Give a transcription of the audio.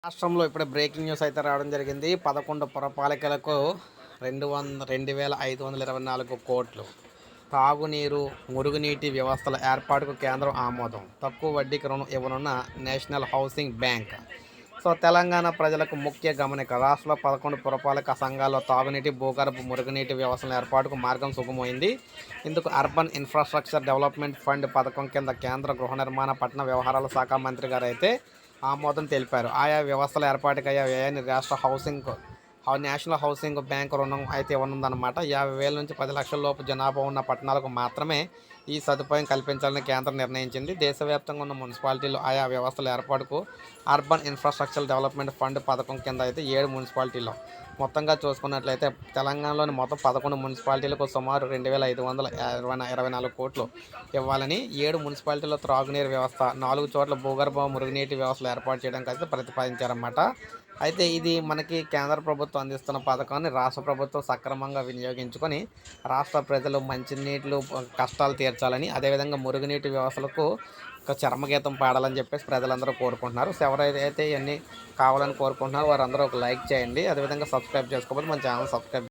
రాష్ట్రంలో ఇప్పుడే breaking news అయితే రావడం జరిగింది. 11 పురపాలికలకు 2,524 కోట్లు. తాగునీరు, మురుగునీటి వ్యవస్థల ఏర్పాటుకు కేంద్రం ఆమోదం. తక్కువ వడ్డీకి రుణం ఇవ్వనున్న నేషనల్ హౌసింగ్ బ్యాంక్. తెలంగాణ ప్రజలకు ముఖ్య గమనిక. రాష్ట్రంలో 11 పురపాలక సంఘాల్లో తాగునీటి, భూగర్భ, మురుగునీటి వ్యవస్థల ఏర్పాటుకు మార్గం సుగమమైంది. ఇందుకు అర్బన్ ఇన్ఫ్రాస్ట్రక్చర్ డెవలప్మెంట్ ఫండ్ పథకం కింద కేంద్ర గృహ నిర్మాణ, పట్టణ వ్యవహారాల శాఖ మంత్రి గారు అయితే ఆమోదం తెలిపారు. ఆయా వ్యవస్థల ఏర్పాటుకై వ్యయాన్ని నేషనల్ హౌసింగ్ బ్యాంక్ రుణం అయితే ఇవ్వనుందన్నమాట. 50,000 నుంచి 10 లక్షల లోపు జనాభా ఉన్న పట్టణాలకు మాత్రమే ఈ సదుపాయం కల్పించాలని కేంద్రం నిర్ణయించింది. దేశవ్యాప్తంగా ఉన్న మున్సిపాలిటీలు ఆయా వ్యవస్థల ఏర్పాటుకు అర్బన్ ఇన్ఫ్రాస్ట్రక్చర్ డెవలప్మెంట్ ఫండ్ పథకం కింద అయితే 7 మున్సిపాలిటీల్లో మొత్తంగా చూసుకున్నట్లయితే తెలంగాణలోని మొత్తం 11 మున్సిపాలిటీలకు సుమారు 2,524 కోట్లు ఇవ్వాలని, 7 మున్సిపాలిటీల్లో త్రాగునీరు వ్యవస్థ, 4 చోట్ల భూగర్భ, మురుగునీటి వ్యవస్థలు ఏర్పాటు చేయడానికి అయితే ప్రతిపాదించారన్నమాట. అయితే ఇది మనకి కేంద్ర ప్రభుత్వం అందిస్తున్న పథకాన్ని రాష్ట్ర ప్రభుత్వం సక్రమంగా వినియోగించుకొని రాష్ట్ర ప్రజలు మంచినీళ్ళు కష్టాలు తీర్చాలని, అదేవిధంగా మురుగునీటి వ్యవస్థలకు ఒక చరమగీతం పాడాలని చెప్పేసి ప్రజలందరూ కోరుకుంటున్నారు. ఎవరైతే ఇవన్నీ కావాలని కోరుకుంటున్నారో వారందరూ ఒక లైక్ చేయండి. అదేవిధంగా సబ్స్క్రైబ్ చేసుకోకపోతే మన ఛానల్ సబ్స్క్రైబ్